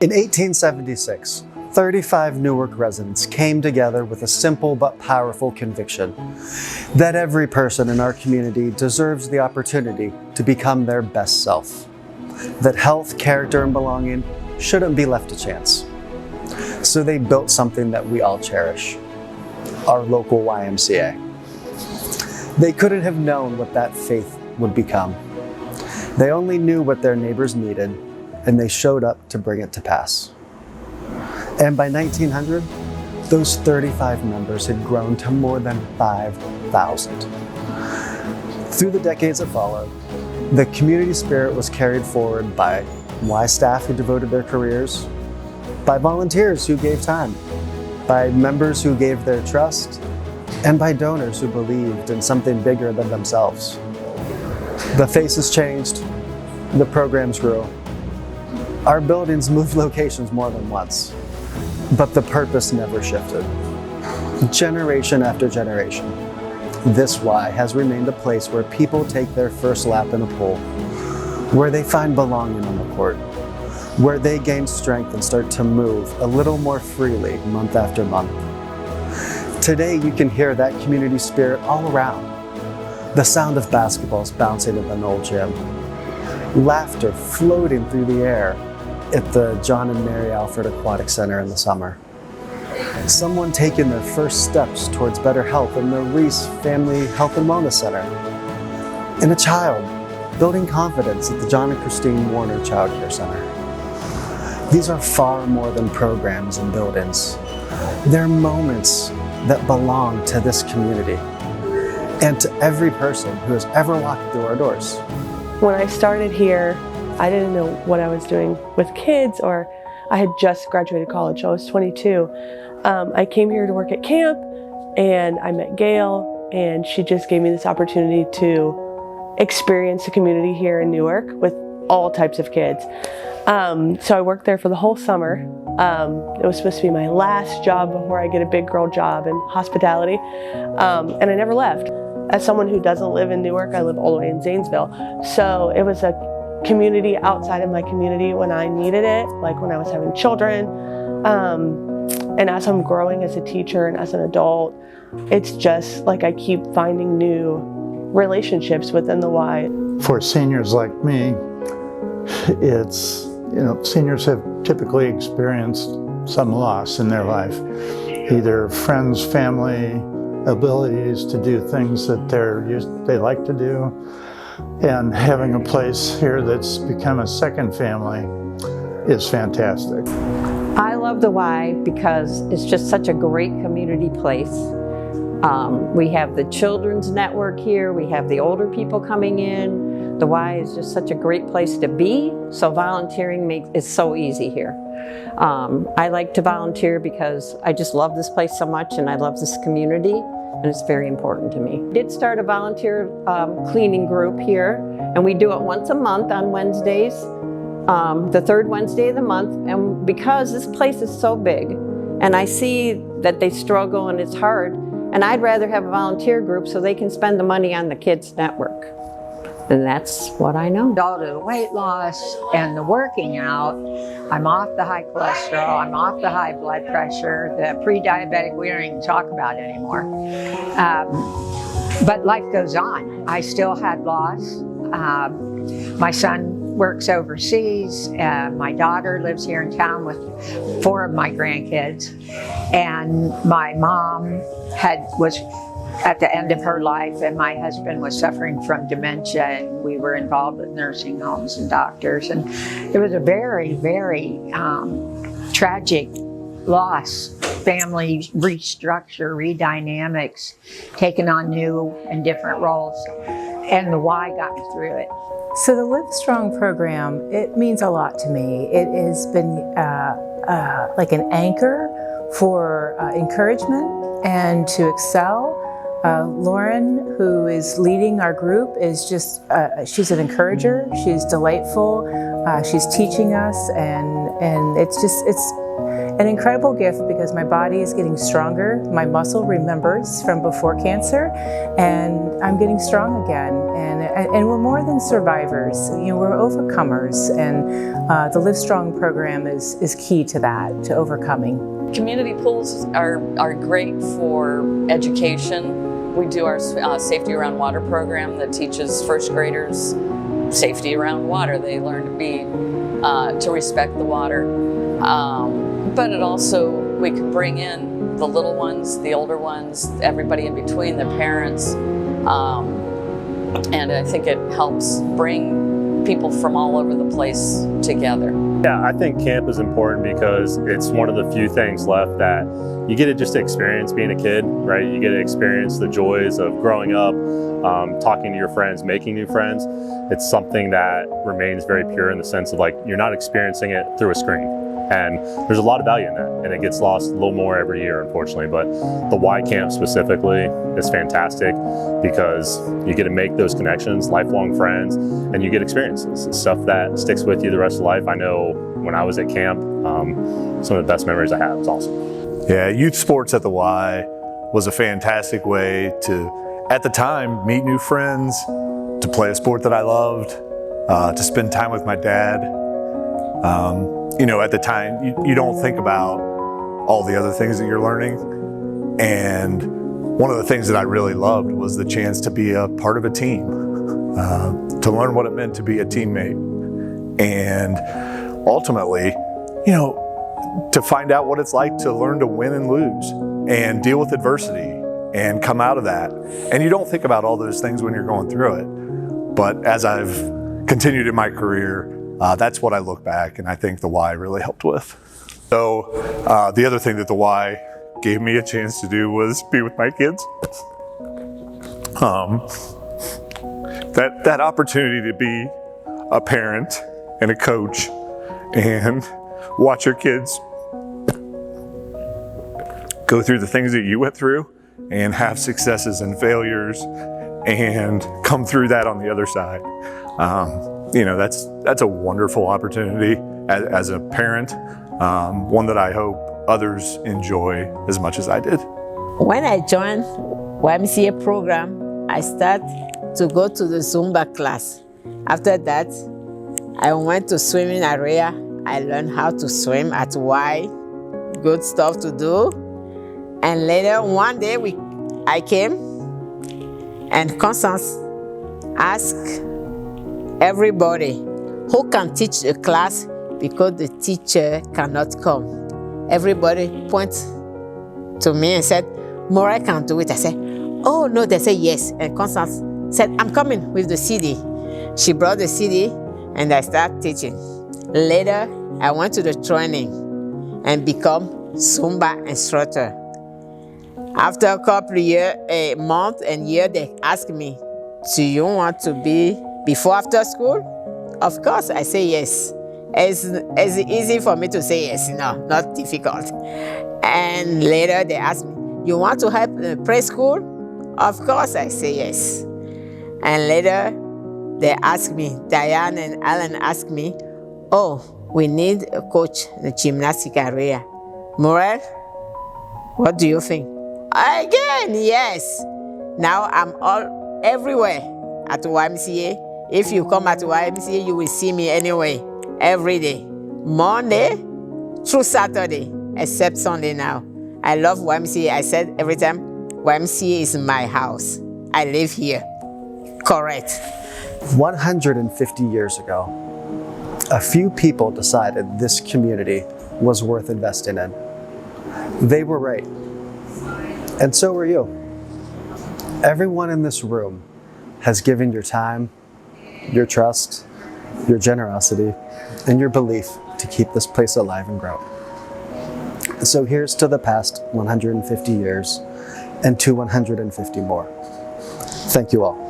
In 1876, 35 Newark residents came together with a simple but powerful conviction that every person in our community deserves the opportunity to become their best self, that health, character, and belonging shouldn't be left to chance. So they built something that we all cherish, our local YMCA. They couldn't have known what that faith would become. They only knew what their neighbors needed, and they showed up to bring it to pass. And by 1900, those 35 members had grown to more than 5,000. Through the decades that followed, the community spirit was carried forward by Y staff who devoted their careers, by volunteers who gave time, by members who gave their trust, and by donors who believed in something bigger than themselves. The faces changed, the programs grew. Our buildings moved locations more than once, but the purpose never shifted. Generation after generation, this Y has remained a place where people take their first lap in a pool, where they find belonging on the court, where they gain strength and start to move a little more freely month after month. Today you can hear that community spirit all around. The sound of basketballs bouncing in an old gym, laughter floating through the air at the John and Mary Alfred Aquatic Center in the summer. Someone taking their first steps towards better health in the Reese Family Health and Wellness Center. And a child building confidence at the John and Christine Warner Child Care Center. These are far more than programs and buildings. They're moments that belong to this community and to every person who has ever walked through our doors. When I started here, I didn't know what I was doing with kids, or I had just graduated college. I was 22. I came here to work at camp, and I met Gail, and she just gave me this opportunity to experience the community here in Newark with all types of kids. So I worked there for the whole summer. It was supposed to be my last job before I get a big girl job in hospitality, and I never left. As someone who doesn't live in Newark, I live all the way in Zanesville. So it was a community outside of my community when I needed it, like when I was having children. And as I'm growing as a teacher and as an adult, it's just like I keep finding new relationships within the Y. For seniors like me, it's, seniors have typically experienced some loss in their life, either friends, family, abilities to do things that they like to do, and having a place here that's become a second family is fantastic. I love the Y because it's just such a great community place. We have the children's network here, we have the older people coming in. The Y is just such a great place to be, so volunteering is so easy here. I like to volunteer because I just love this place so much, and I love this community, and it's very important to me. I did start a volunteer cleaning group here, and we do it once a month on Wednesdays, the third Wednesday of the month. And because this place is so big, and I see that they struggle and it's hard, and I'd rather have a volunteer group so they can spend the money on the kids' network. And that's what I know. All the weight loss and the working out, I'm off the high cholesterol, I'm off the high blood pressure, the pre-diabetic, we don't even talk about it anymore. But life goes on. I still had loss. My son works overseas. My daughter lives here in town with 4 of my grandkids. And my mom was at the end of her life, and my husband was suffering from dementia, and we were involved with nursing homes and doctors, and it was a very, very tragic loss. Family restructure, redynamics, taking on new and different roles, and the Y got me through it. So the Live Strong program, it means a lot to me. It has been like an anchor for encouragement and to excel. Lauren, who is leading our group, is just, she's an encourager, she's delightful, she's teaching us, and it's an incredible gift because my body is getting stronger. My muscle remembers from before cancer, and I'm getting strong again. And we're more than survivors. You know, we're overcomers, and the Live Strong program is key to that, to overcoming. Community pools are great for education. We do our Safety Around Water program that teaches first graders safety around water. They learn to respect the water. But it also, we can bring in the little ones, the older ones, everybody in between, the parents. And I think it helps bring people from all over the place together. Yeah, I think camp is important because it's one of the few things left that you get to just experience being a kid, right? You get to experience the joys of growing up, talking to your friends, making new friends. It's something that remains very pure in the sense of like, you're not experiencing it through a screen. And there's a lot of value in that, and it gets lost a little more every year, unfortunately. But the Y Camp specifically is fantastic because you get to make those connections, lifelong friends, and you get experiences. It's stuff that sticks with you the rest of life. I know when I was at camp, some of the best memories I have. It's awesome. Yeah, youth sports at the Y was a fantastic way to, at the time, meet new friends, to play a sport that I loved, to spend time with my dad. You know, at the time, you don't think about all the other things that you're learning. And one of the things that I really loved was the chance to be a part of a team, to learn what it meant to be a teammate. And ultimately, you know, to find out what it's like to learn to win and lose and deal with adversity and come out of that. And you don't think about all those things when you're going through it. But as I've continued in my career, that's what I look back and I think the Y really helped with. So the other thing that the Y gave me a chance to do was be with my kids. That opportunity to be a parent and a coach and watch your kids go through the things that you went through and have successes and failures and come through that on the other side. You know, that's a wonderful opportunity as a parent, one that I hope others enjoy as much as I did. When I joined YMCA program, I started to go to the Zumba class. After that, I went to swimming area. I learned how to swim at Y, good stuff to do. And later, one day, I came and Constance asked everybody who can teach the class because the teacher cannot come. Everybody points to me and said, Morel can do it. I said, oh no, they said yes. And Constance said, I'm coming with the CD. She brought the CD and I started teaching. Later, I went to the training and become Zumba instructor. After a couple of years, a month and year, they asked me, do you want to be before after school? Of course, I say yes. It's easy for me to say yes, no, not difficult. And later they asked me, you want to help in preschool? Of course, I say yes. And later they asked me, Diane and Alan asked me, oh, we need a coach in the gymnastic area. Morel, what do you think? Again, yes. Now I'm all everywhere at YMCA. If you come at YMCA, you will see me anyway, every day. Monday through Saturday, except Sunday now. I love YMCA. I said every time, YMCA is my house. I live here. Correct. 150 years ago, a few people decided this community was worth investing in. They were right. And so were you. Everyone in this room has given your time, your trust, your generosity, and your belief to keep this place alive and grow. So here's to the past 150 years and to 150 more. Thank you all.